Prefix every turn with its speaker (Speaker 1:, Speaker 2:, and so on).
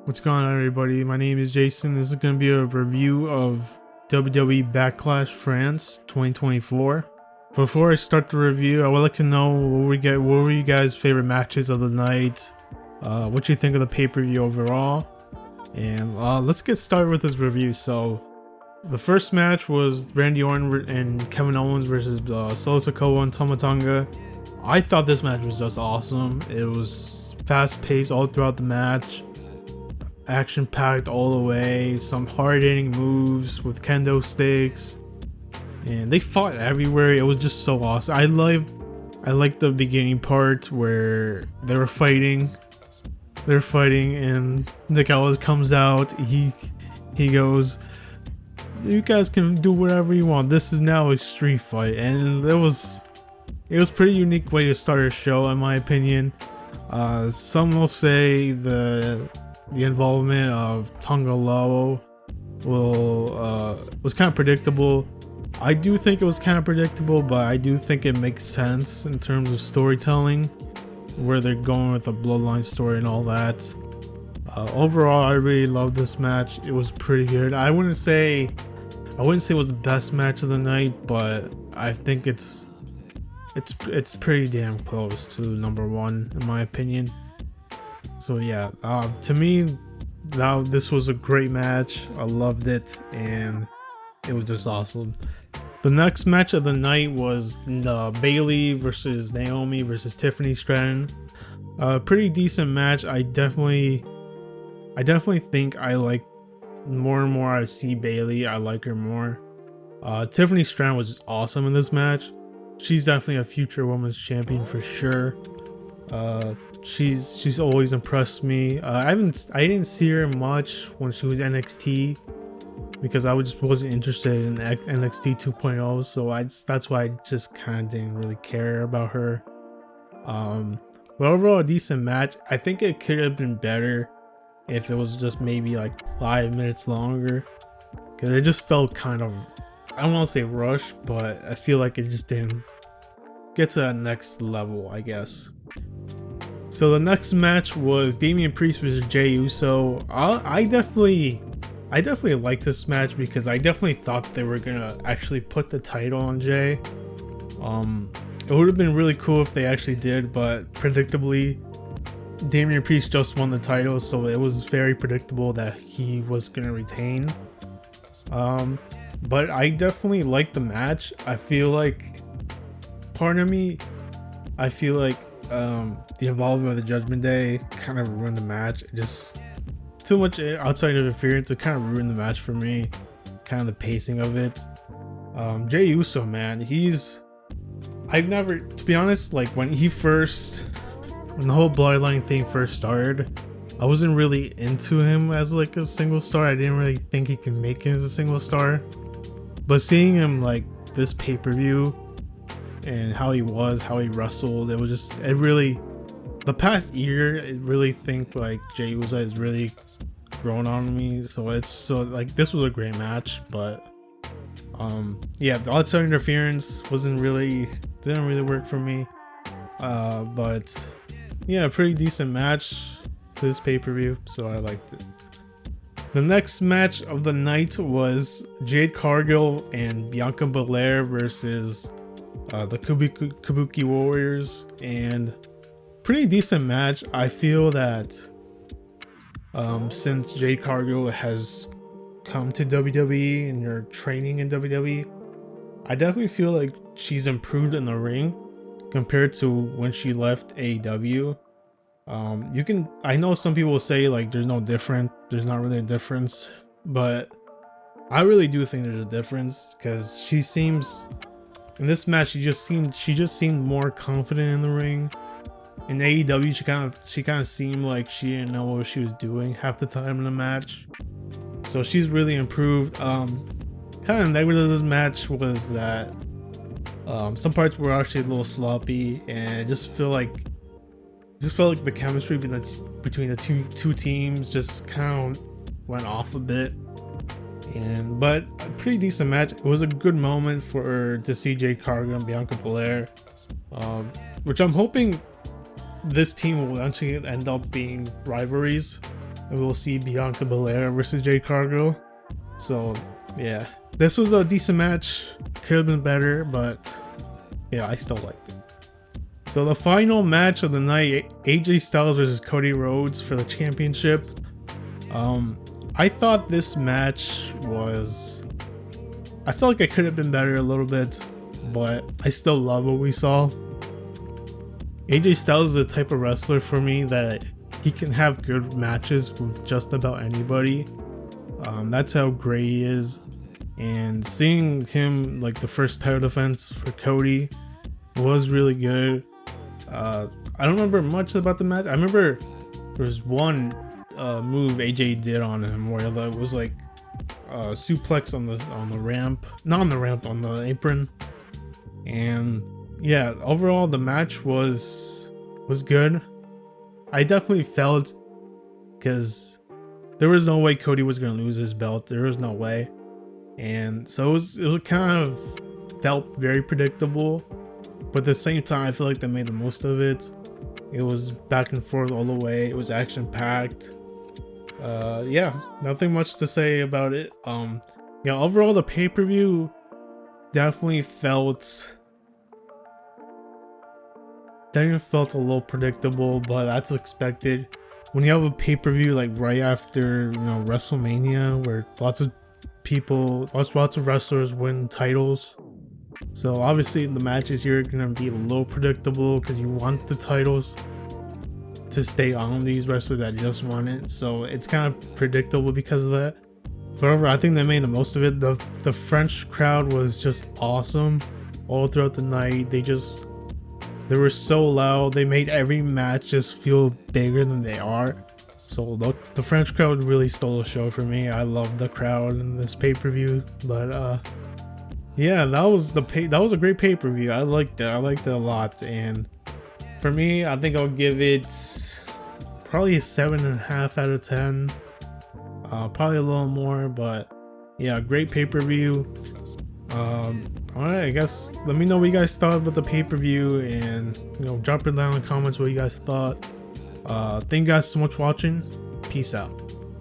Speaker 1: What's going on, everybody? My name is Jason. This is going to be a review of WWE BACKLASH France 2024. Before I start the review, I would like to know what were you guys' favorite matches of the night, what you think of the pay-per-view overall, and let's get started with this review. So, the first match was Randy Orton and Kevin Owens versus Solo Sikoa and Tama Tonga. I thought this match was just awesome. It was fast-paced all throughout the match. Action-packed all the way, some hard-hitting moves with kendo sticks, and they fought everywhere. It was just so awesome. I liked the beginning part where they were fighting. And Nick Ellis comes out. He goes, "You guys can do whatever you want. This is now a street fight," and it was pretty unique way to start a show, in my opinion. Some will say the involvement of Tonga Loa was kind of predictable. I do think it was kind of predictable, but I do think it makes sense in terms of storytelling, where they're going with a bloodline story and all that. Overall, I really loved this match. It was pretty good. I wouldn't say it was the best match of the night, but I think it's pretty damn close to number one, in my opinion. So yeah, to me, this was a great match. I loved it, and it was just awesome. The next match of the night was Bayley versus Naomi versus Tiffany Stratton. Pretty decent match. I definitely think I like more and more I see Bayley, I like her more. Tiffany Stratton was just awesome in this match. She's definitely a future women's champion for sure. She's always impressed me. I didn't see her much when she was NXT because I just wasn't interested in NXT 2.0, so that's why I just kind of didn't really care about her. But overall, a decent match. I think it could have been better if it was just maybe like 5 minutes longer, because it just felt kind of, I don't want to say rushed, but I feel like it just didn't get to that next level, I guess. So the next match was Damian Priest versus Jey Uso. I definitely liked this match because I definitely thought they were gonna actually put the title on Jey. It would have been really cool if they actually did, but predictably, Damian Priest just won the title, so it was very predictable that he was gonna retain. But I definitely liked the match. I feel like the involvement of the Judgment Day kind of ruined the match. Just too much outside interference to kind of ruin the match for me. Kind of the pacing of it. Jey Uso, man, to be honest, like when the whole bloodline thing first started, I wasn't really into him as like a single star. I didn't really think he could make it as a single star. But seeing him like this pay-per-view and how he wrestled, the past year, I really think like Jey Uso has really grown on me. So this was a great match, but yeah, the outside interference didn't really work for me. But yeah, a pretty decent match to this pay-per-view, so I liked it. The next match of the night was Jade Cargill and Bianca Belair versus the Kabuki Warriors, and pretty decent match. I feel that since Jade Cargill has come to WWE and they're training in WWE, I definitely feel like she's improved in the ring compared to when she left AEW. I know some people will say like there's not really a difference, but I really do think there's a difference, because she seems, in this match, she just seemed more confident in the ring. In AEW, she kind of seemed like she didn't know what she was doing half the time in the match. So she's really improved. Kind of negative of this match was that some parts were actually a little sloppy, and it just felt like the chemistry between the two teams just kind of went off a bit. But a pretty decent match. It was a good moment to see Jade Cargill and Bianca Belair, which I'm hoping this team will eventually end up being rivalries. and we'll see Bianca Belair versus Jade Cargill. So yeah, this was a decent match. Could have been better, but yeah, I still liked it. So the final match of the night, AJ Styles versus Cody Rhodes for the championship. I thought this match was, I felt like it could have been better a little bit, but I still love what we saw. AJ Styles is the type of wrestler for me that he can have good matches with just about anybody. That's how great he is. And seeing him like the first title defense for Cody was really good. I don't remember much about the match. I remember there was one move AJ did on him where it was like suplex on the ramp, not on the ramp, on the apron. And yeah, overall the match was good. I definitely felt, because there was no way Cody was gonna lose his belt. There was no way, and so it was kind of felt very predictable. But at the same time, I feel like they made the most of it. It was back and forth all the way. It was action packed. Yeah, nothing much to say about it. Yeah, overall the pay-per-view definitely felt a little predictable, but that's expected. When you have a pay-per-view like right after, you know, WrestleMania, where lots of wrestlers win titles. So obviously the matches here are gonna be a little predictable because you want the titles to stay on these wrestlers that just won it. So it's kind of predictable because of that. But overall, I think they made the most of it. The French crowd was just awesome all throughout the night. They were so loud. They made every match just feel bigger than they are. So the French crowd really stole the show for me. I love the crowd in this pay-per-view. But yeah, that was a great pay-per-view. I liked it. I liked it a lot. And for me, I think I'll give it probably a 7.5 out of 10. Probably a little more, but yeah, great pay-per-view. Alright, I guess let me know what you guys thought about the pay-per-view, and you know, drop it down in the comments what you guys thought. Thank you guys so much for watching. Peace out.